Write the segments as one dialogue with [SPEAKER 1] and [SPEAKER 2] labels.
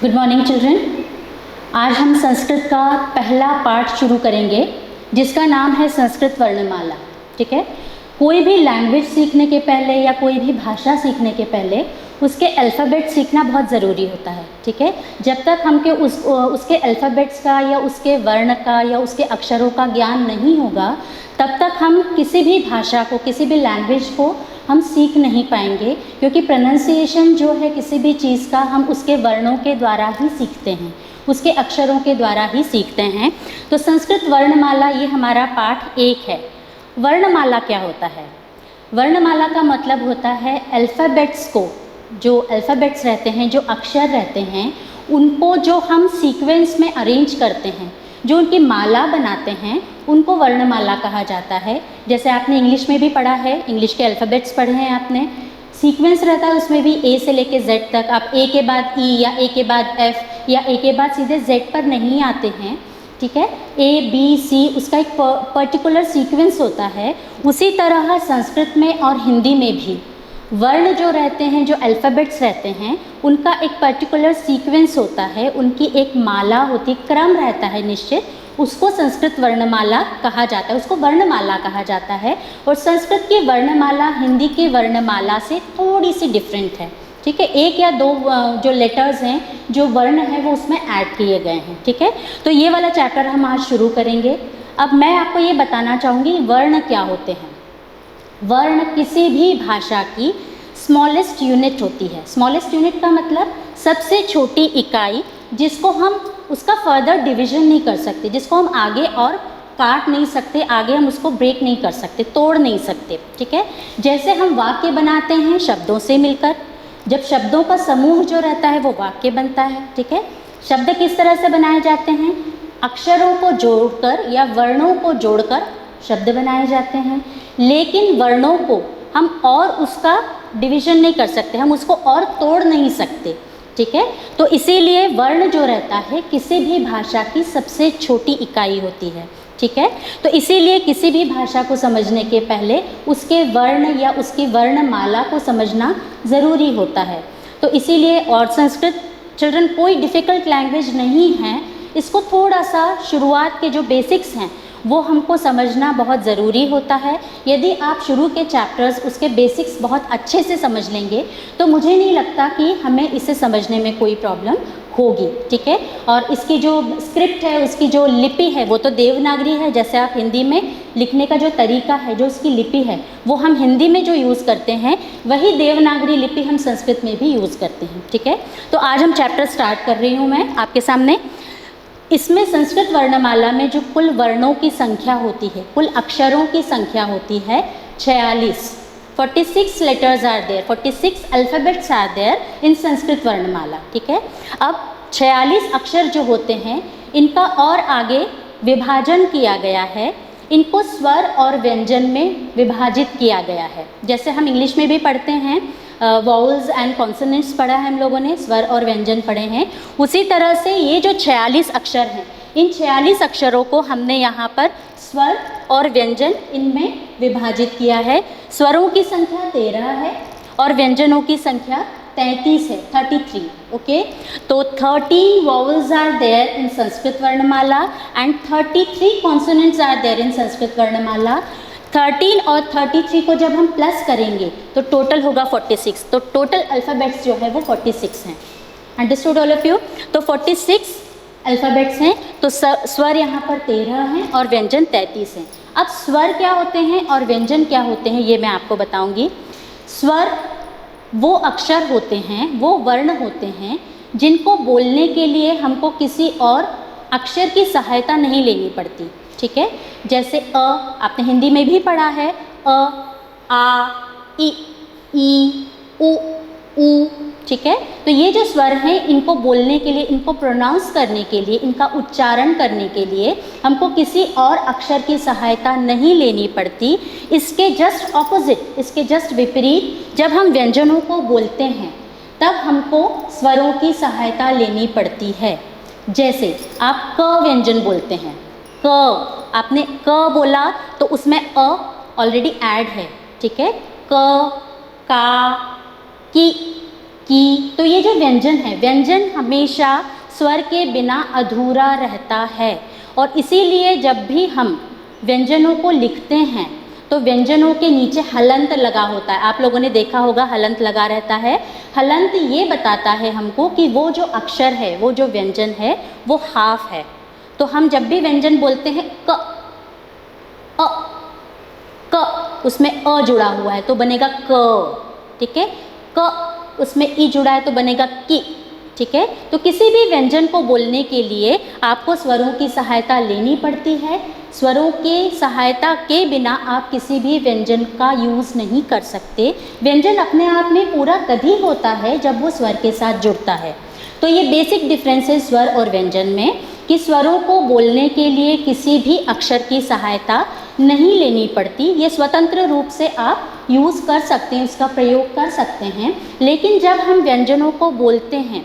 [SPEAKER 1] Good morning children. आज हम संस्कृत का पहला पाठ शुरू करेंगे जिसका नाम है संस्कृत वर्णमाला। ठीक है, कोई भी लैंग्वेज सीखने के पहले या कोई भी भाषा सीखने के पहले उसके अल्फ़ाबेट सीखना बहुत ज़रूरी होता है। ठीक है, जब तक हमके उसके अल्फ़ाबेट्स का या उसके वर्ण का या उसके अक्षरों का ज्ञान नहीं होगा तब तक हम किसी भी भाषा को, किसी भी लैंग्वेज को हम सीख नहीं पाएंगे, क्योंकि प्रोनाउंसिएशन जो है किसी भी चीज़ का हम उसके वर्णों के द्वारा ही सीखते हैं, उसके अक्षरों के द्वारा ही सीखते हैं। तो संस्कृत वर्णमाला ये हमारा पाठ 1 है। वर्णमाला क्या होता है? वर्णमाला का मतलब होता है अल्फ़ाबेट्स को, जो अल्फ़ाबेट्स रहते हैं, जो अक्षर रहते हैं, उनको जो हम सीक्वेंस में अरेंज करते हैं, जो उनकी माला बनाते हैं, उनको वर्णमाला कहा जाता है। जैसे आपने इंग्लिश में भी पढ़ा है, इंग्लिश के अल्फ़ाबेट्स पढ़े हैं आपने, सीक्वेंस रहता है उसमें भी ए से लेके जेड तक। आप ए के बाद ई या ए के बाद एफ या ए के बाद सीधे जेड पर नहीं आते हैं। ठीक है, ए बी सी उसका एक पर्टिकुलर सीक्वेंस होता है। उसी तरह संस्कृत में और हिंदी में भी वर्ण जो रहते हैं, जो अल्फ़ाबेट्स रहते हैं, उनका एक पर्टिकुलर सीक्वेंस होता है, उनकी एक माला होती, क्रम रहता है निश्चित, उसको संस्कृत वर्णमाला कहा जाता है, उसको वर्णमाला कहा जाता है। और संस्कृत की वर्णमाला हिंदी की वर्णमाला से थोड़ी सी डिफरेंट है। ठीक है, 1 या 2 जो लेटर्स हैं, जो वर्ण हैं, वो उसमें ऐड किए गए हैं। ठीक है, तो ये वाला चैप्टर हम आज शुरू करेंगे। अब मैं आपको ये बताना चाहूँगी वर्ण क्या होते हैं। वर्ण किसी भी भाषा की स्मॉलेस्ट यूनिट होती है। स्मॉलेस्ट यूनिट का मतलब सबसे छोटी इकाई, जिसको हम उसका फर्दर डिवीज़न नहीं कर सकते, जिसको हम आगे और काट नहीं सकते, आगे हम उसको ब्रेक नहीं कर सकते, तोड़ नहीं सकते। ठीक है, जैसे हम वाक्य बनाते हैं शब्दों से मिलकर, जब शब्दों का समूह जो रहता है वो वाक्य बनता है। ठीक है, शब्द किस तरह से बनाए जाते हैं? अक्षरों को जोड़कर या वर्णों को जोड़कर शब्द बनाए जाते हैं। लेकिन वर्णों को हम और उसका डिवीज़न नहीं कर सकते, हम उसको और तोड़ नहीं सकते। ठीक है, तो इसीलिए वर्ण जो रहता है किसी भी भाषा की सबसे छोटी इकाई होती है। ठीक है, तो इसीलिए किसी भी भाषा को समझने के पहले उसके वर्ण या उसकी वर्णमाला को समझना ज़रूरी होता है। तो इसीलिए, और संस्कृत चिल्ड्रन कोई डिफ़िकल्ट लैंग्वेज नहीं है, इसको थोड़ा सा शुरुआत के जो बेसिक्स हैं वो हमको समझना बहुत ज़रूरी होता है। यदि आप शुरू के चैप्टर्स उसके बेसिक्स बहुत अच्छे से समझ लेंगे तो मुझे नहीं लगता कि हमें इसे समझने में कोई प्रॉब्लम होगी। ठीक है, और इसकी जो स्क्रिप्ट है, उसकी जो लिपि है, वो तो देवनागरी है। जैसे आप हिंदी में लिखने का जो तरीका है, जो उसकी लिपि है, वो हम हिंदी में जो यूज़ करते हैं वही देवनागरी लिपि हम संस्कृत में भी यूज़ करते हैं। ठीक है, तो आज हम चैप्टर स्टार्ट कर रही हूँ मैं आपके सामने। इसमें संस्कृत वर्णमाला में जो कुल वर्णों की संख्या होती है, कुल अक्षरों की संख्या होती है 46। 46 letters are there, 46 alphabets are there in Sanskrit वर्णमाला। ठीक है, अब 46 अक्षर जो होते हैं इनका और आगे विभाजन किया गया है, इनको स्वर और व्यंजन में विभाजित किया गया है। जैसे हम इंग्लिश में भी पढ़ते हैं, वॉवल्स एंड कॉन्सोनेंट्स पढ़ा है हम लोगों ने, स्वर और व्यंजन पढ़े हैं, उसी तरह से ये जो 46 अक्षर हैं, इन 46 अक्षरों को हमने यहाँ पर स्वर और व्यंजन इनमें विभाजित किया है। स्वरों की संख्या 13 है और व्यंजनों की संख्या 33 है, 33। ओके, तो 13 vowels are there in Sanskrit वर्णमाला and 33 consonants are there in Sanskrit वर्णमाला। 13 और 33 को जब हम प्लस करेंगे तो टोटल होगा 46। तो टोटल अल्फ़ाबेट्स जो है वो 46 हैं। Understood all of you? तो 46 अल्फ़ाबेट्स हैं। तो स्वर यहाँ पर 13 हैं और व्यंजन 33 हैं। अब स्वर क्या होते हैं और व्यंजन क्या होते हैं ये मैं आपको बताऊँगी। स्वर वो अक्षर होते हैं, वो वर्ण होते हैं जिनको बोलने के लिए हमको किसी और अक्षर की सहायता नहीं लेनी पड़ती। ठीक है, जैसे अ, आपने हिंदी में भी पढ़ा है, अ, आ, इ, ई, उ, ऊ। ठीक है, तो ये जो स्वर हैं इनको बोलने के लिए, इनको प्रोनाउंस करने के लिए, इनका उच्चारण करने के लिए हमको किसी और अक्षर की सहायता नहीं लेनी पड़ती। इसके जस्ट ऑपोजिट, इसके जस्ट विपरीत, जब हम व्यंजनों को बोलते हैं तब हमको स्वरों की सहायता लेनी पड़ती है। जैसे आप क व्यंजन बोलते हैं, क, आपने क बोला तो उसमें अ ऑलरेडी ऐड है। ठीक है, क, का, की, की। तो ये जो व्यंजन है, व्यंजन हमेशा स्वर के बिना अधूरा रहता है, और इसीलिए जब भी हम व्यंजनों को लिखते हैं तो व्यंजनों के नीचे हलंत लगा होता है। आप लोगों ने देखा होगा हलंत लगा रहता है। हलंत ये बताता है हमको कि वो जो अक्षर है, वो जो व्यंजन है, वो हाफ है। तो हम जब भी व्यंजन बोलते हैं क, अ, क, उसमें अ जुड़ा हुआ है तो बनेगा क, ठीक है। क, उसमें ई जुड़ा है तो बनेगा कि, ठीक है। तो किसी भी व्यंजन को बोलने के लिए आपको स्वरों की सहायता लेनी पड़ती है। स्वरों की सहायता के बिना आप किसी भी व्यंजन का यूज़ नहीं कर सकते। व्यंजन अपने आप में पूरा तभी होता है जब वो स्वर के साथ जुड़ता है। तो ये बेसिक डिफरेंस है स्वर और व्यंजन में, कि स्वरों को बोलने के लिए किसी भी अक्षर की सहायता नहीं लेनी पड़ती। ये स्वतंत्र रूप से आप यूज़ कर सकते हैं, उसका प्रयोग कर सकते हैं। लेकिन जब हम व्यंजनों को बोलते हैं,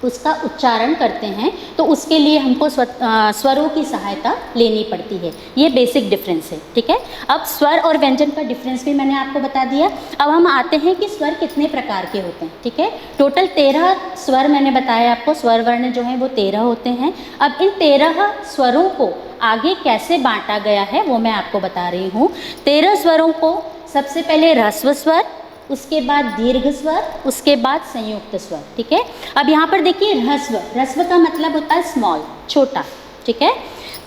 [SPEAKER 1] उसका उच्चारण करते हैं, तो उसके लिए हमको स्वरों की सहायता लेनी पड़ती है। ये बेसिक डिफरेंस है, ठीक है। अब स्वर और व्यंजन का डिफरेंस भी मैंने आपको बता दिया। अब हम आते हैं कि स्वर कितने प्रकार के होते हैं, ठीक है। टोटल 13 स्वर मैंने बताया आपको, स्वर वर्ण जो हैं वो 13 होते हैं। अब इन 13 स्वरों को आगे कैसे बांटा गया है वो मैं आपको बता रही हूँ। 13 स्वरों को सबसे पहले ह्रस्व स्वर, उसके बाद दीर्घ स्वर, उसके बाद संयुक्त स्वर, ठीक है। अब यहाँ पर देखिए ह्रस्व, ह्रस्व का मतलब होता है स्मॉल, छोटा, ठीक है।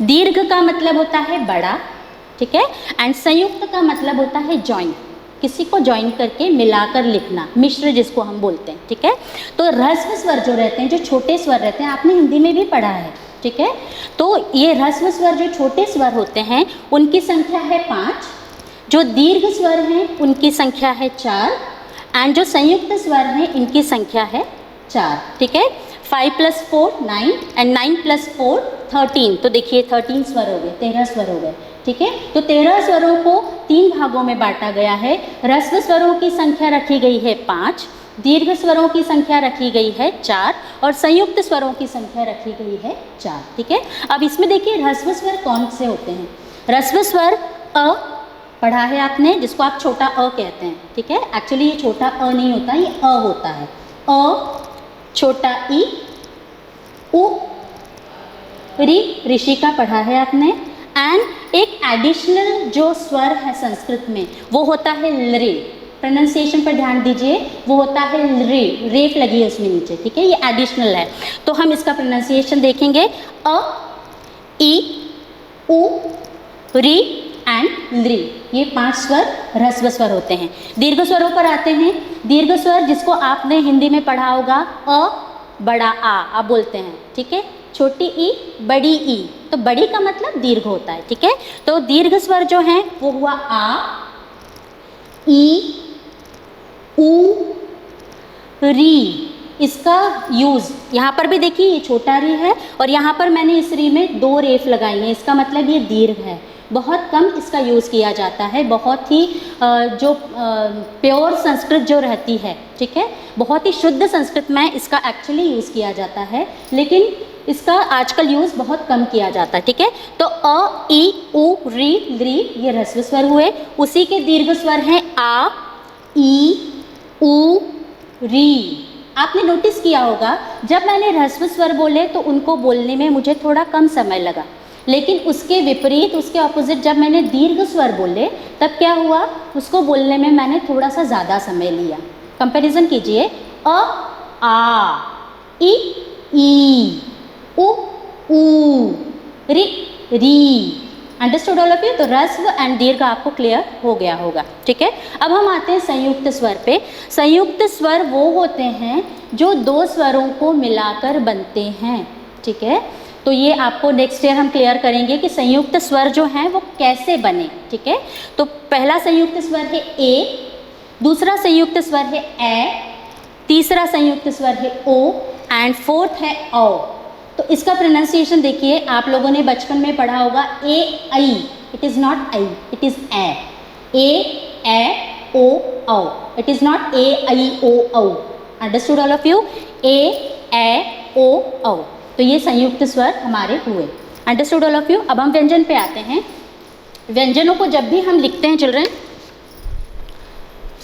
[SPEAKER 1] दीर्घ का मतलब होता है बड़ा, ठीक है। एंड संयुक्त का मतलब होता है जॉइन, किसी को जॉइन करके मिलाकर लिखना, मिश्र जिसको हम बोलते हैं, ठीक है। तो ह्रस्व स्वर जो रहते हैं, जो छोटे स्वर रहते हैं, आपने हिंदी में भी पढ़ा है, ठीक है। तो ये ह्रस्व स्वर जो छोटे स्वर होते हैं उनकी संख्या है 5, जो दीर्घ स्वर हैं उनकी संख्या है 4, एंड जो संयुक्त स्वर हैं इनकी संख्या है 4, ठीक है। 5 + 4 9 एंड 9 + 4 13। तो देखिए 13 स्वर हो गए, 13 स्वर हो गए, ठीक है। तो 13 स्वरों को 3 भागों में बांटा गया है। ह्रस्व स्वरों की संख्या रखी गई है 5, दीर्घ स्वरों की संख्या रखी गई है 4, और संयुक्त स्वरों की संख्या रखी गई है 4, ठीक है। अब इसमें देखिए ह्रस्व स्वर कौन से होते हैं। ह्रस्व स्वर अ पढ़ा है आपने, जिसको आप छोटा अ कहते हैं, ठीक है। एक्चुअली ये छोटा अ नहीं होता, ये अ होता है। अ, छोटा ई, उ, री, ऋषि का पढ़ा है आपने। एंड एक एडिशनल जो स्वर है संस्कृत में वो होता है लरे। प्रोनाउंसिएशन पर ध्यान दीजिए, वो होता है रे, रेफ लगी है उसमें नीचे, ठीक है। ये एडिशनल है, तो हम इसका प्रोनाउंसिएशन देखेंगे। अ, ई, उ, री एंड लृ, ये 5 स्वर ह्रस्व स्वर होते हैं। दीर्घ स्वरों पर आते हैं। दीर्घ स्वर जिसको आपने हिंदी में पढ़ा होगा, अ, बड़ा आ, आप बोलते हैं, ठीक है। छोटी ई, बड़ी ई, तो बड़ी का मतलब दीर्घ होता है, ठीक है। तो दीर्घ स्वर जो हैं वो हुआ आ, ई, उ, री। इसका यूज़ यहाँ पर भी देखिए, ये छोटा री है और यहाँ पर मैंने इस री में 2 रेफ लगाई हैं, इसका मतलब ये दीर्घ है। बहुत कम इसका यूज़ किया जाता है, बहुत ही जो प्योर संस्कृत जो रहती है, ठीक है, बहुत ही शुद्ध संस्कृत में इसका एक्चुअली यूज़ किया जाता है, लेकिन इसका आजकल यूज़ बहुत कम किया जाता है, ठीक है। तो अ, ई, उ, री, लृ ये ह्रस्व स्वर हुए। उसी के दीर्घ स्वर हैं आ, ई, उ, री। आपने नोटिस किया होगा जब मैंने ह्रस्व स्वर बोले तो उनको बोलने में मुझे थोड़ा कम समय लगा, लेकिन उसके विपरीत, उसके ऑपोजिट जब मैंने दीर्घ स्वर बोले तब क्या हुआ, उसको बोलने में मैंने थोड़ा सा ज़्यादा समय लिया। कंपैरिजन कीजिए, अ, आ, ई, ई, उ, ऊ, री, री। Understood all of you. तो ह्रस्व एंड दीर्घ आपको क्लियर हो गया होगा, ठीक है। अब हम आते हैं संयुक्त स्वर पे। संयुक्त स्वर वो होते हैं जो 2 स्वरों को मिलाकर बनते हैं, ठीक है। तो ये आपको नेक्स्ट ईयर हम क्लियर करेंगे कि संयुक्त स्वर जो हैं वो कैसे बने, ठीक है। तो पहला संयुक्त स्वर है ए, दूसरा संयुक्त स्वर है ए, तीसरा संयुक्त स्वर है ओ, एंड फोर्थ है औ। तो इसका प्रोनाउंसिएशन देखिए, आप लोगों ने बचपन में पढ़ा होगा ए, आई। इट इज़ नॉट आई, इट इज़ ए, ओ, औ। इट इज़ नॉट ए, आई, ओ, औ। Understood all of you. ए, ओ, औ। तो ये संयुक्त स्वर हमारे हुए। Understood all of you. अब हम व्यंजन पे आते हैं। व्यंजनों को जब भी हम लिखते हैं चिल्ड्रन,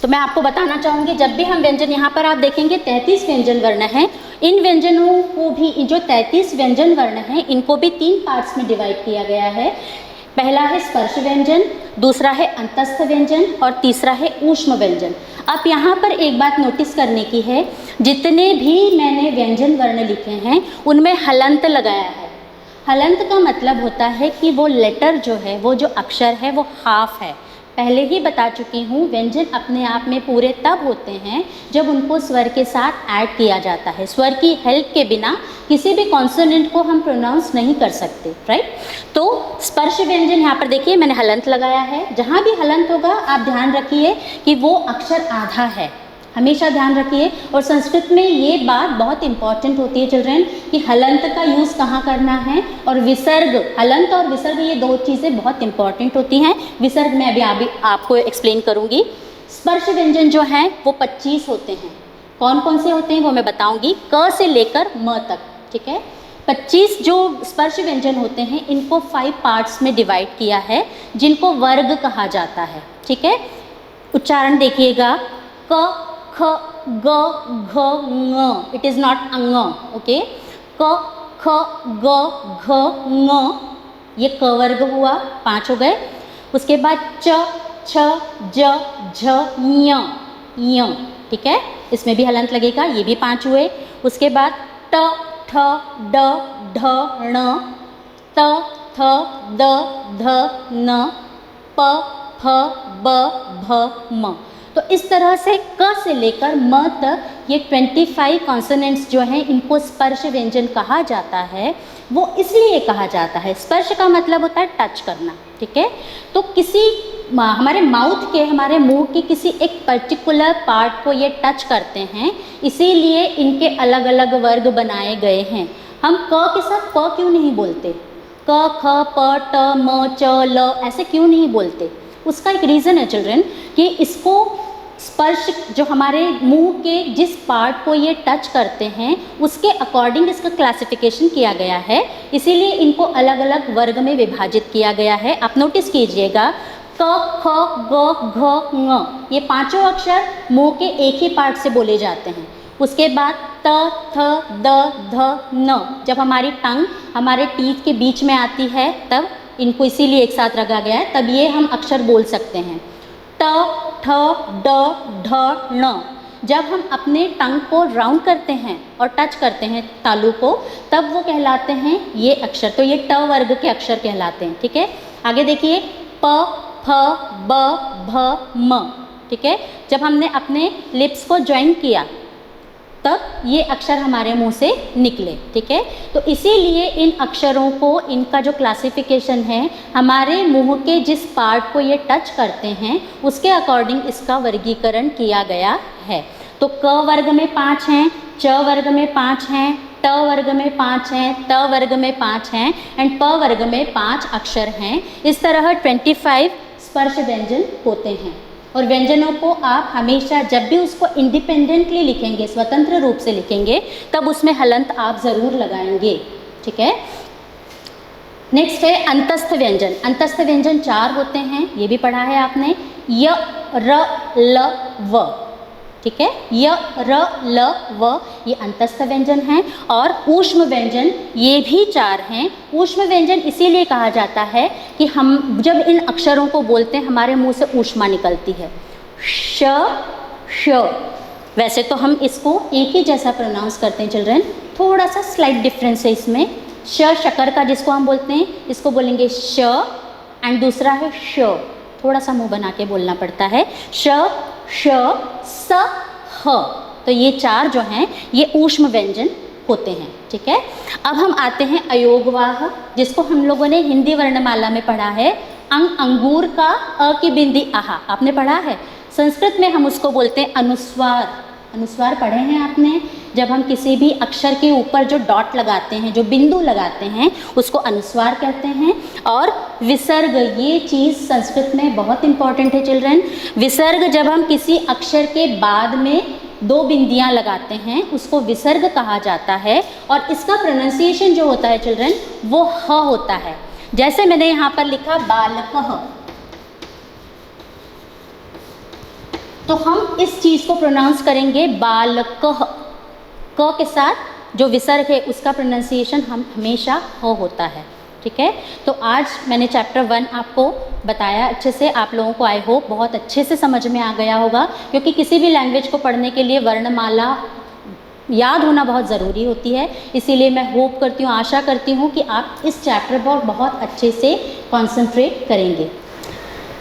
[SPEAKER 1] तो मैं आपको बताना चाहूँगी, जब भी हम व्यंजन, यहाँ पर आप देखेंगे 33 व्यंजन वर्ण हैं। इन व्यंजनों को भी, जो 33 व्यंजन वर्ण हैं, इनको भी 3 पार्ट्स में डिवाइड किया गया है। पहला है स्पर्श व्यंजन, दूसरा है अंतस्थ व्यंजन और तीसरा है ऊष्म व्यंजन। अब यहाँ पर एक बात नोटिस करने की है, जितने भी मैंने व्यंजन वर्ण लिखे हैं उनमें हलंत लगाया है। हलंत का मतलब होता है कि वो लेटर जो है, वो जो अक्षर है वो हाफ है। पहले ही बता चुकी हूँ, व्यंजन अपने आप में पूरे तब होते हैं जब उनको स्वर के साथ ऐड किया जाता है। स्वर की हेल्प के बिना किसी भी कॉन्सोनेंट को हम प्रोनाउंस नहीं कर सकते, राइट। तो स्पर्श व्यंजन, यहाँ पर देखिए मैंने हलंत लगाया है। जहाँ भी हलंत होगा आप ध्यान रखिए कि वो अक्षर आधा है, हमेशा ध्यान रखिए। और संस्कृत में ये बात बहुत इंपॉर्टेंट होती है चिल्ड्रन, कि हलंत का यूज़ कहाँ करना है और विसर्ग, हलंत और विसर्ग ये 2 चीज़ें बहुत इंपॉर्टेंट होती हैं। विसर्ग मैं अभी आपको एक्सप्लेन करूँगी। स्पर्श व्यंजन जो हैं वो 25 होते हैं। कौन कौन से होते हैं वो मैं बताऊँगी, क से लेकर म तक, ठीक है। 25 जो स्पर्श व्यंजन होते हैं इनको 5 पार्ट्स में डिवाइड किया है, जिनको वर्ग कहा जाता है, ठीक है। उच्चारण देखिएगा, क, ख, ग, घ, ङ, इट इज़ नॉट अंग, ओके। क, ख, ग, घ, ङ, ये क वर्ग हुआ, 5 हो गए। उसके बाद च, छ, ज, झ, ञ, ञ, ठीक है, इसमें भी हलंत लगेगा, ये भी 5 हुए। उसके बाद ट, ठ, ड, ढ, ण, त, थ, द, ध, न, प, फ, ब, भ, म। तो इस तरह से क से लेकर म तक ये 25 कॉन्सोनेंट्स जो हैं इनको स्पर्श व्यंजन कहा जाता है। वो इसलिए कहा जाता है, स्पर्श का मतलब होता है टच करना, ठीक है। तो किसी हमारे माउथ के, हमारे मुंह के किसी एक पर्टिकुलर पार्ट को ये टच करते हैं, इसीलिए इनके अलग अलग वर्ग बनाए गए हैं। हम क के साथ प क्यों नहीं बोलते, क, ख, प, ट, म, च, ल, ऐसे क्यों नहीं बोलते? उसका एक रीज़न है चिल्ड्रन, कि इसको स्पर्श, जो हमारे मुंह के जिस पार्ट को ये टच करते हैं उसके अकॉर्डिंग इसका क्लासिफिकेशन किया गया है, इसीलिए इनको अलग अलग वर्ग में विभाजित किया गया है। आप नोटिस कीजिएगा, क, ख, ग, घ, ङ, ये 5 अक्षर मुंह के एक ही पार्ट से बोले जाते हैं। उसके बाद त, थ, द, ध, न, जब हमारी टंग हमारे टीथ के बीच में आती है तब इनको इसीलिए एक साथ रखा गया है, तब ये हम अक्षर बोल सकते हैं। ट, ठ, ड, ढ, ण, जब हम अपने टंग को राउंड करते हैं और टच करते हैं तालू को, तब वो कहलाते हैं ये अक्षर। तो ये ट वर्ग के अक्षर कहलाते हैं, ठीक है। आगे देखिए, प, फ, ब, भ, म, ठीक है। जब हमने अपने लिप्स को ज्वाइन किया तब ये अक्षर हमारे मुंह से निकले, ठीक है। तो इसीलिए इन अक्षरों को, इनका जो क्लासिफिकेशन है, हमारे मुंह के जिस पार्ट को ये टच करते हैं उसके अकॉर्डिंग इसका वर्गीकरण किया गया है। तो क वर्ग में 5 हैं, च वर्ग में 5 हैं, ट वर्ग में 5 हैं, त वर्ग में 5 हैं एंड प वर्ग में 5 अक्षर हैं। इस तरह 25 स्पर्श व्यंजन होते हैं। और व्यंजनों को आप हमेशा जब भी उसको इंडिपेंडेंटली लिखेंगे, स्वतंत्र रूप से लिखेंगे, तब उसमें हलंत आप ज़रूर लगाएंगे, ठीक है। नेक्स्ट है अंतस्थ व्यंजन। अंतस्थ व्यंजन 4 होते हैं, ये भी पढ़ा है आपने, य, र, ल, व, ठीक है। य, र, ल, व, ये अंतस्थ व्यंजन हैं। और ऊष्म व्यंजन ये भी 4 हैं। ऊष्म व्यंजन इसीलिए कहा जाता है कि हम जब इन अक्षरों को बोलते हैं हमारे मुंह से ऊष्मा निकलती है। श, श, वैसे तो हम इसको एक ही जैसा प्रोनाउंस करते हैं चिल्ड्रन, थोड़ा सा स्लाइट डिफरेंस है इसमें। श शकर का जिसको हम बोलते हैं, इसको बोलेंगे श, एंड दूसरा है श, थोड़ा सा मुंह बना के बोलना पड़ता है। श, श, स, ह, तो ये 4 जो हैं ये ऊष्म व्यंजन होते हैं, ठीक है। अब हम आते हैं अयोगवाह, जिसको हम लोगों ने हिंदी वर्णमाला में पढ़ा है। अंगूर का अ की बिंदी आहा आपने पढ़ा है। संस्कृत में हम उसको बोलते हैं अनुस्वार। अनुस्वार पढ़े हैं आपने, जब हम किसी भी अक्षर के ऊपर जो डॉट लगाते हैं, जो बिंदु लगाते हैं, उसको अनुस्वार कहते हैं। और विसर्ग, ये चीज़ संस्कृत में बहुत इंपॉर्टेंट है चिल्ड्रन। विसर्ग जब हम किसी अक्षर के बाद में 2 बिंदियां लगाते हैं उसको विसर्ग कहा जाता है। और इसका प्रोनाउंसिएशन जो होता है चिल्ड्रन वो ह होता है। जैसे मैंने यहाँ पर लिखा बालकः, तो हम इस चीज़ को प्रोनाउंस करेंगे बालकः। क के साथ जो विसर्ग है उसका प्रोनाउंसिएशन हम हमेशा हो होता है, ठीक है। तो आज मैंने चैप्टर 1 आपको बताया अच्छे से, आप लोगों को आई होप बहुत अच्छे से समझ में आ गया होगा, क्योंकि किसी भी लैंग्वेज को पढ़ने के लिए वर्णमाला याद होना बहुत ज़रूरी होती है। इसीलिए मैं होप करती हूँ, आशा करती हूँ कि आप इस चैप्टर पर बहुत अच्छे से कॉन्सेंट्रेट करेंगे।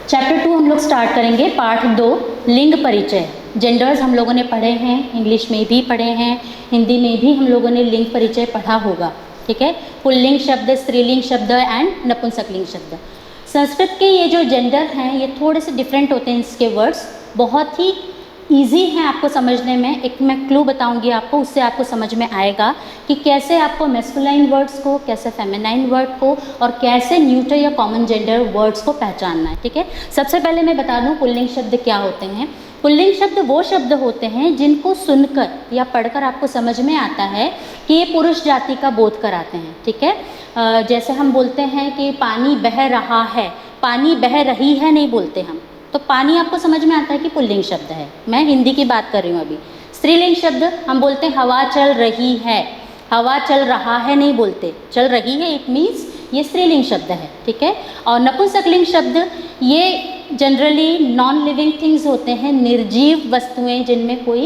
[SPEAKER 1] चैप्टर 2 हम लोग स्टार्ट करेंगे, पार्ट 2 लिंग परिचय। जेंडर्स हम लोगों ने पढ़े हैं, इंग्लिश में भी पढ़े हैं, हिंदी में भी हम लोगों ने लिंग परिचय पढ़ा होगा, ठीक है। पुल्लिंग शब्द, स्त्रीलिंग शब्द एंड नपुंसकलिंग शब्द। संस्कृत के ये जो जेंडर हैं ये थोड़े से डिफरेंट होते हैं, इसके वर्ड्स बहुत ही ईजी हैं आपको समझने में। एक मैं क्लू बताऊंगी आपको, उससे आपको समझ में आएगा कि कैसे आपको मैस्कुलाइन वर्ड्स को, कैसे फेमिनाइन वर्ड को और कैसे न्यूट्रल या कॉमन जेंडर वर्ड्स को पहचानना है, ठीक है। सबसे पहले मैं बता दूं पुल्लिंग शब्द क्या होते हैं। पुल्लिंग शब्द वो शब्द होते हैं जिनको सुनकर या पढ़कर आपको समझ में आता है कि ये पुरुष जाति का बोध कराते हैं, ठीक है। जैसे हम बोलते हैं कि पानी बह रहा है, पानी बह रही है नहीं बोलते हम, तो पानी आपको समझ में आता है कि पुल्लिंग शब्द है। मैं हिंदी की बात कर रही हूँ अभी। स्त्रीलिंग शब्द हम बोलते हैं हवा चल रही है, हवा चल रहा है नहीं बोलते, चल रही है इट मीन्स ये स्त्रीलिंग शब्द है, ठीक है। और नपुंसकलिंग शब्द ये जनरली नॉन लिविंग थिंग्स होते हैं, निर्जीव वस्तुएं जिनमें कोई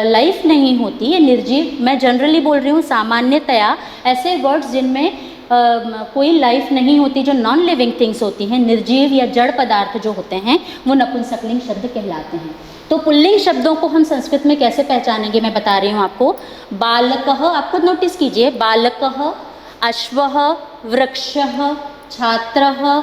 [SPEAKER 1] लाइफ नहीं होती, ये निर्जीव, मैं जनरली बोल रही हूँ, सामान्यतया ऐसे वर्ड्स जिनमें कोई लाइफ नहीं होती, जो नॉन लिविंग थिंग्स होती हैं, निर्जीव या जड़ पदार्थ जो होते हैं, वो नपुंसकलिंग शब्द कहलाते हैं। तो पुल्लिंग शब्दों को हम संस्कृत में कैसे पहचानेंगे मैं बता रही हूँ आपको। बालकः, आपको नोटिस कीजिए, बालकः, अश्वः, वृक्षः, छात्रः,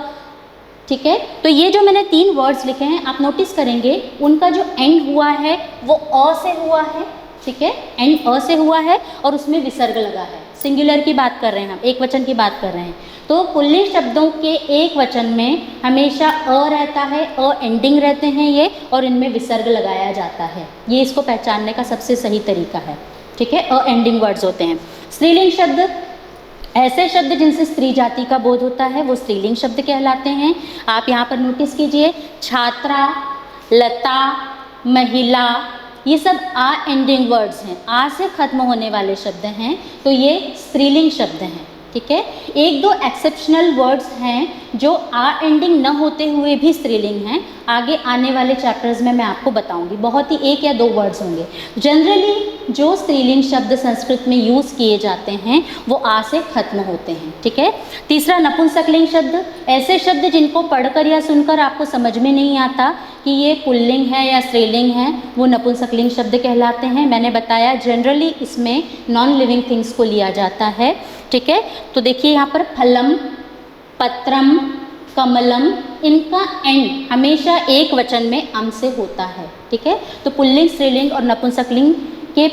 [SPEAKER 1] ठीक है। तो ये जो मैंने 3 वर्ड्स लिखे हैं आप नोटिस करेंगे उनका जो एंड हुआ है वो अ से हुआ है, ठीक है, एंड अ से हुआ है और उसमें विसर्ग लगा है। सिंगुलर की बात कर रहे हैं हम, एक वचन की बात कर रहे हैं। तो पुल्लिंग शब्दों के एक वचन में हमेशा अ रहता है, अ एंडिंग रहते हैं ये, और इनमें विसर्ग लगाया जाता है। ये इसको पहचानने का सबसे सही तरीका है, ठीक है, अ एंडिंग वर्ड्स होते हैं। स्त्रीलिंग शब्द ऐसे शब्द जिनसे स्त्री जाति का बोध होता है वो स्त्रीलिंग शब्द कहलाते हैं। आप यहाँ पर नोटिस कीजिए, छात्रा, लता, महिला, ये सब आ एंडिंग वर्ड्स हैं, आ से खत्म होने वाले शब्द हैं, तो ये स्त्रीलिंग शब्द हैं, ठीक है। 1-2 एक्सेप्शनल वर्ड्स हैं जो आ एंडिंग न होते हुए भी स्त्रीलिंग हैं, आगे आने वाले चैप्टर्स में मैं आपको बताऊंगी, बहुत ही 1 या 2 वर्ड्स होंगे। जनरली जो स्त्रीलिंग शब्द संस्कृत में यूज़ किए जाते हैं वो आ से खत्म होते हैं, ठीक है। तीसरा नपुंसकलिंग शब्द, ऐसे शब्द जिनको पढ़कर या सुनकर आपको समझ में नहीं आता कि ये पुल्लिंग है या स्त्रीलिंग है, वो नपुंसकलिंग शब्द कहलाते हैं। मैंने बताया जनरली इसमें नॉन लिविंग थिंग्स को लिया जाता है, ठीक है। तो देखिए यहाँ पर फलम, पत्रम, कमलम, इनका एंड हमेशा एक वचन में अम से होता है, ठीक है। तो पुल्लिंग, स्त्रीलिंग और नपुंसकलिंग के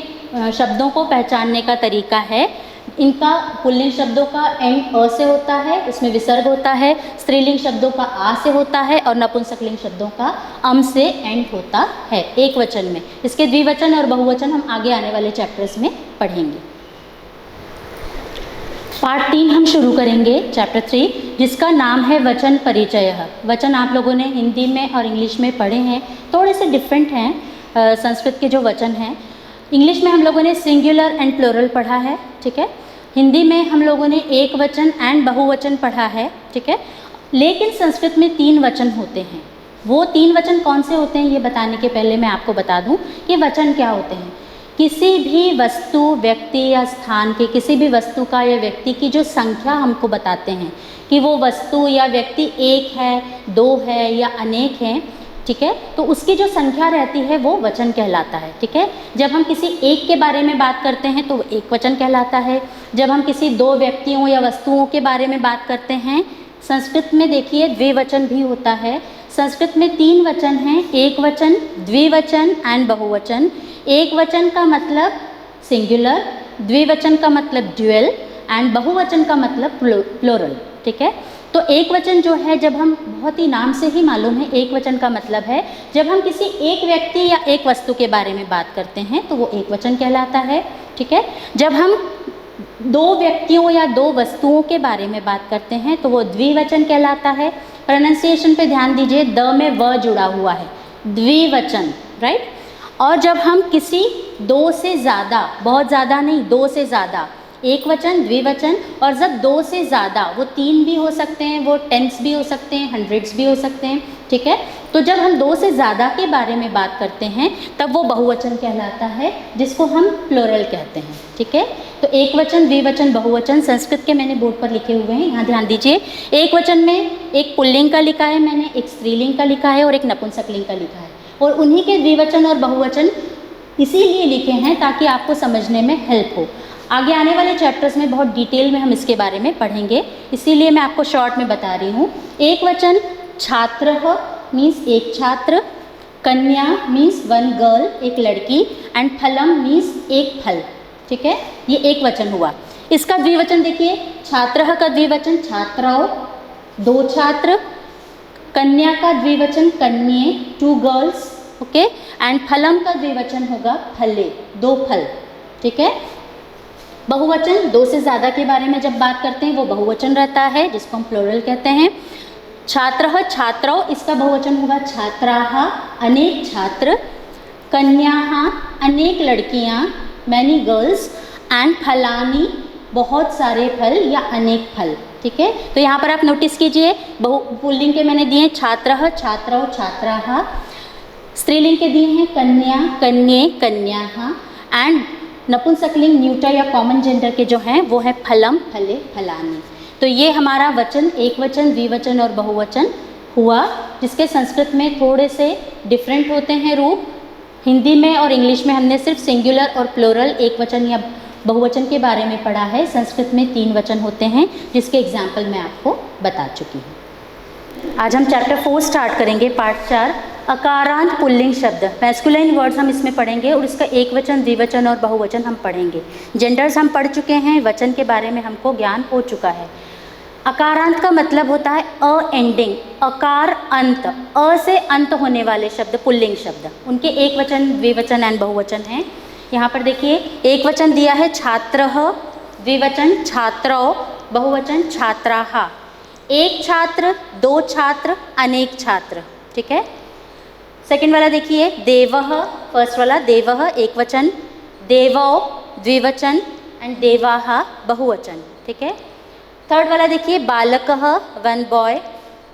[SPEAKER 1] शब्दों को पहचानने का तरीका है, इनका पुल्लिंग शब्दों का एंड अ से होता है, उसमें विसर्ग होता है, स्त्रीलिंग शब्दों का आ से होता है और नपुंसकलिंग शब्दों का अम से एंड होता है एक वचन में। इसके द्विवचन और बहुवचन हम आगे आने वाले चैप्टर्स में पढ़ेंगे। पार्ट 3 हम शुरू करेंगे, चैप्टर 3, जिसका नाम है वचन परिचय। वचन आप लोगों ने हिंदी में और इंग्लिश में पढ़े हैं, थोड़े से डिफरेंट हैं संस्कृत के जो वचन हैं। इंग्लिश में हम लोगों ने सिंगुलर एंड प्लूरल पढ़ा है, ठीक है। हिंदी में हम लोगों ने एक वचन एंड बहुवचन पढ़ा है, ठीक है। लेकिन संस्कृत में 3 वचन होते हैं। वो 3 वचन कौन से होते हैं ये बताने के पहले मैं आपको बता दूं कि वचन क्या होते हैं। किसी भी वस्तु, व्यक्ति या स्थान के, किसी भी वस्तु का या व्यक्ति की जो संख्या हमको बताते हैं कि वो वस्तु या व्यक्ति 1 है, 2 है या अनेक हैं, ठीक है, तो उसकी जो संख्या रहती है वो वचन कहलाता है, ठीक है। जब हम किसी एक के बारे में बात करते हैं तो वो एक वचन कहलाता है। जब हम किसी 2 व्यक्तियों या वस्तुओं के बारे में बात करते हैं, संस्कृत में देखिए द्विवचन भी होता है। संस्कृत में 3 वचन हैं, एक वचन, द्विवचन एंड बहुवचन। एक वचन का मतलब सिंगुलर, द्विवचन का मतलब ड्यूअल एंड बहुवचन का मतलब प्लूरल, ठीक है। तो एक वचन जो है, जब हम, बहुत ही नाम से ही मालूम है एक वचन का मतलब है जब हम किसी एक व्यक्ति या एक वस्तु के बारे में बात करते हैं तो वो एक वचन कहलाता है, ठीक है। जब हम 2 व्यक्तियों या 2 वस्तुओं के बारे में बात करते हैं तो वो द्विवचन कहलाता है। प्रोनाउंसिएशन पे ध्यान दीजिए, द में व जुड़ा हुआ है, द्विवचन, राइट। और जब हम किसी दो से ज़्यादा, बहुत ज़्यादा नहीं, दो से ज़्यादा, एक वचन, द्विवचन, और जब दो से ज़्यादा, वो 3 भी हो सकते हैं, वो 10s भी हो सकते हैं, 100s भी हो सकते हैं, ठीक है। तो जब हम दो से ज़्यादा के बारे में बात करते हैं तब वो बहुवचन कहलाता है, जिसको हम प्लूरल कहते हैं, ठीक है। तो एक वचन, द्विवचन, बहुवचन संस्कृत के मैंने बोर्ड पर लिखे हुए हैं, यहाँ ध्यान दीजिए। एक वचन में एक पुल्लिंग का लिखा है मैंने, एक स्त्रीलिंग का लिखा है और एक नपुंसकलिंग का लिखा है, और उन्हीं के द्विवचन और बहुवचन इसीलिए लिखे हैं ताकि आपको समझने में हेल्प हो। आगे आने वाले चैप्टर्स में बहुत डिटेल में हम इसके बारे में पढ़ेंगे, इसीलिए मैं आपको शॉर्ट में बता रही हूँ। एक वचन छात्रः मीन्स एक छात्र, कन्या मीन्स वन गर्ल, एक लड़की, एंड फलम मीन्स एक फल, ठीक है। ये एक वचन हुआ। इसका द्विवचन देखिए, छात्रः का द्विवचन छात्राओं, दो छात्र, कन्या का द्विवचन कन्ये, टू गर्ल्स, ओके, एंड फलम का द्विवचन होगा फले, दो फल, ठीक है। बहुवचन दो से ज़्यादा के बारे में जब बात करते हैं वो बहुवचन रहता है, जिसको हम प्लूरल कहते हैं। छात्रः छात्राओं, इसका बहुवचन होगा छात्राः, अनेक छात्र, कन्याः, अनेक लड़कियां, मैनी गर्ल्स, एंड फलानी, बहुत सारे फल या अनेक फल, ठीक है। तो यहाँ पर आप नोटिस कीजिए, पुल्लिंग के मैंने दिए छात्रः छात्राओं छात्राः, स्त्रीलिंग के दिए हैं कन्या कन्ये कन्याः, एंड नपुंसकलिंग न्यूटर या कॉमन जेंडर के जो हैं वो है फलम फले फलानी। तो ये हमारा वचन, एक वचन, द्विवचन और बहुवचन हुआ, जिसके संस्कृत में थोड़े से डिफरेंट होते हैं रूप। हिंदी में और इंग्लिश में हमने सिर्फ सिंगुलर और प्लूरल, एक वचन या बहुवचन के बारे में पढ़ा है। संस्कृत में 3 वचन होते हैं, जिसके एग्जाम्पल मैं आपको बता चुकी हूँ। आज हम चैप्टर 4 स्टार्ट करेंगे, पार्ट 4, अकारांत पुल्लिंग शब्द, मैस्कुलाइन वर्ड्स हम इसमें पढ़ेंगे, और इसका एक वचन, द्विवचन और बहुवचन हम पढ़ेंगे। जेंडर्स हम पढ़ चुके हैं, वचन के बारे में हमको ज्ञान हो चुका है। अकारांत का मतलब होता है अ एंडिंग, अकार अंत, अ से अंत होने वाले शब्द पुल्लिंग शब्द, उनके एक वचन, द्विवचन एंड बहुवचन हैं। यहाँ पर देखिए, एक वचन दिया है छात्रः, द्विवचन छात्रौ, बहुवचन छात्राः। एक छात्र, दो छात्र, अनेक छात्र, ठीक है। सेकंड वाला देखिए, देवः, फर्स्ट वाला देवः एक वचन, देवौ द्विवचन, एंड देवाः बहुवचन, ठीक है। थर्ड वाला देखिए, बालकः वन बॉय,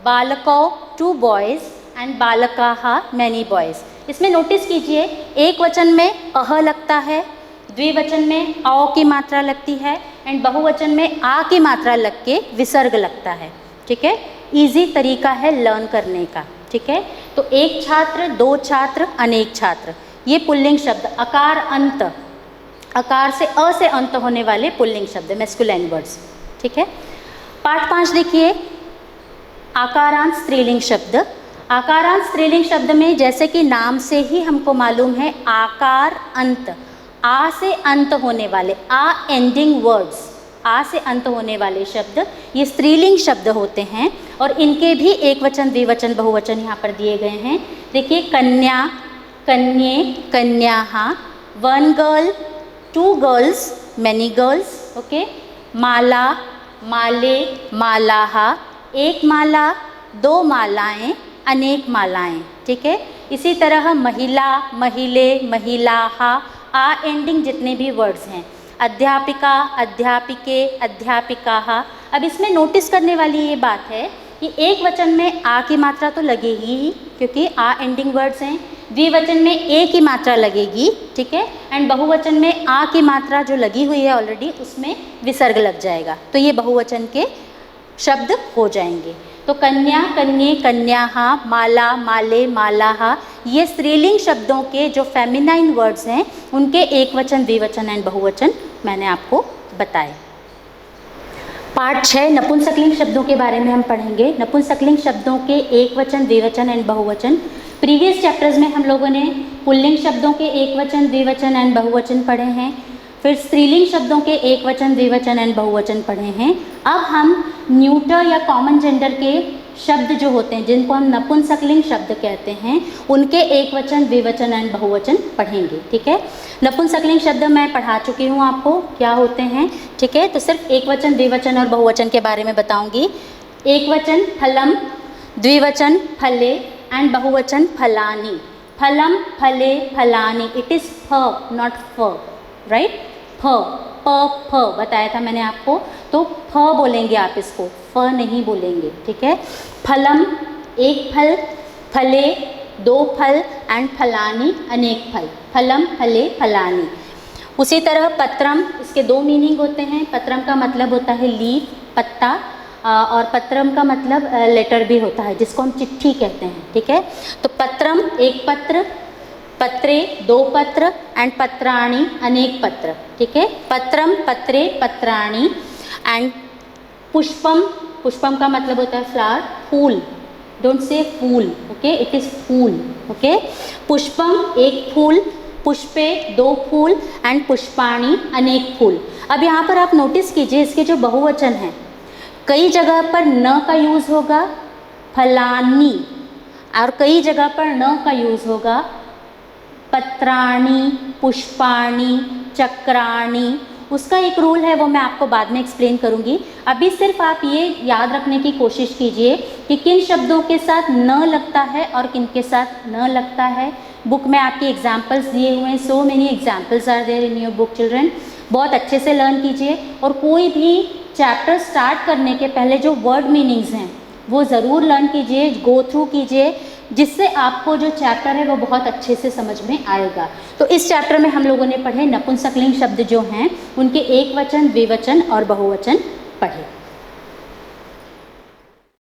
[SPEAKER 1] बालकौ टू बॉयज़, एंड बालकाः मैनी बॉयज़। इसमें नोटिस कीजिए, एक वचन में अह लगता है, द्विवचन में औ की मात्रा लगती है, एंड बहुवचन में आ की मात्रा लग के विसर्ग लगता है, ठीक है। ईजी तरीका है लर्न करने का, ठीक है। तो एक छात्र, दो छात्र, अनेक छात्र, ये पुल्लिंग शब्द, अकार अंत, अकार से अ से अंत होने वाले पुल्लिंग शब्द, मैस्कुलाइन वर्ड्स, ठीक है। पार्ट 5 देखिए, आकारांत स्त्रीलिंग शब्द। आकारांत स्त्रीलिंग शब्द में जैसे कि नाम से ही हमको मालूम है, आकार अंत, आ से अंत होने वाले, आ एंडिंग वर्ड्स, आ से अंत होने वाले शब्द ये स्त्रीलिंग शब्द होते हैं, और इनके भी एक वचन, द्विवचन, बहुवचन यहाँ पर दिए गए हैं। देखिए, कन्या, कन्ये, कन्याः, one girl, two girls, many girls, okay. माला, माले, मालाः, एक माला, दो मालाएं, अनेक मालाएं, ठीक है। इसी तरह महिला, महिले, महिलाः, आ एंडिंग जितने भी वर्ड्स हैं, अध्यापिका, अध्यापिके, अध्यापिकाः। अब इसमें नोटिस करने वाली ये बात है कि एक वचन में आ की मात्रा तो लगेगी ही, क्योंकि आ एंडिंग वर्ड्स हैं। द्विवचन में ए की मात्रा लगेगी, ठीक है, एंड बहुवचन में आ की मात्रा जो लगी हुई है ऑलरेडी, उसमें विसर्ग लग जाएगा, तो ये बहुवचन के शब्द हो जाएंगे। तो कन्या, कन्ये, कन्याः, माला, माले, मालाः, ये स्त्रीलिंग शब्दों के जो फेमिनाइन वर्ड्स हैं, उनके एक वचन, द्विवचन एंड बहुवचन मैंने आपको बताए। पार्ट 6 नपुंसकलिंग शब्दों के बारे में हम पढ़ेंगे। नपुंसकलिंग शब्दों के एक वचन, द्विवचन एंड बहुवचन। प्रीवियस चैप्टर्स में हम लोगों ने पुल्लिंग शब्दों के एक वचन, द्विवचन एंड बहुवचन पढ़े हैं, फिर स्त्रीलिंग शब्दों के एक वचन, द्विवचन एंड बहुवचन पढ़े हैं। अब हम न्यूटर या कॉमन जेंडर के शब्द जो होते हैं, जिनको हम नपुंसकलिंग शब्द कहते हैं, उनके एक वचन, द्विवचन एंड बहुवचन पढ़ेंगे, ठीक है। नपुंसकलिंग शब्द मैं पढ़ा चुकी हूँ आपको क्या होते हैं, ठीक है। तो सिर्फ एक वचन, द्विवचन और बहुवचन के बारे में बताऊँगी। एक वचन फलम, द्विवचन फले, एंड बहुवचन फलानी, फलम, फले, फलानी, इट इज़ फ नॉट फ, राइट। फ, प, फ बताया था मैंने आपको, तो फ बोलेंगे आप इसको, फ नहीं बोलेंगे, ठीक है। फलम एक फल, फले दो फल एंड फलानी अनेक फल, फलम, फले, फलानी। उसी तरह पत्रम, इसके दो मीनिंग होते हैं। पत्रम का मतलब होता है लीफ, पत्ता, और पत्रम का मतलब लेटर भी होता है, जिसको हम चिट्ठी कहते हैं, ठीक है। तो पत्रम एक पत्र, पत्रे दो पत्र एंड पत्राणी अनेक पत्र, ठीक है। पत्रम, पत्रे, पत्राणी एंड पुष्पम, पुष्पम का मतलब होता है फ्लावर, फूल, डोंट से फूल, ओके, इट इज़ फूल, ओके। पुष्पम एक फूल, पुष्पे दो फूल एंड पुष्पाणी अनेक फूल। अब यहाँ पर आप नोटिस कीजिए इसके जो बहुवचन हैं, कई जगह पर न का यूज़ होगा फलानी, और कई जगह पर न का यूज़ होगा पत्राणी, पुष्पाणी, चक्राणी। उसका एक रूल है, वो मैं आपको बाद में एक्सप्लेन करूँगी। अभी सिर्फ आप ये याद रखने की कोशिश कीजिए कि किन शब्दों के साथ न लगता है और किन के साथ न लगता है। बुक में आपकी एग्जाम्पल्स दिए हुए हैं, so many examples are there in your book children. बहुत अच्छे से लर्न कीजिए, और कोई भी चैप्टर स्टार्ट करने के पहले जो वर्ड मीनिंग्स हैं वो ज़रूर लर्न कीजिए, गो थ्रू कीजिए, जिससे आपको जो चैप्टर है वो बहुत अच्छे से समझ में आएगा। तो इस चैप्टर में हम लोगों ने पढ़े नपुंसकलिंग शब्द जो हैं उनके एक वचन, द्विवचन और बहुवचन पढ़े।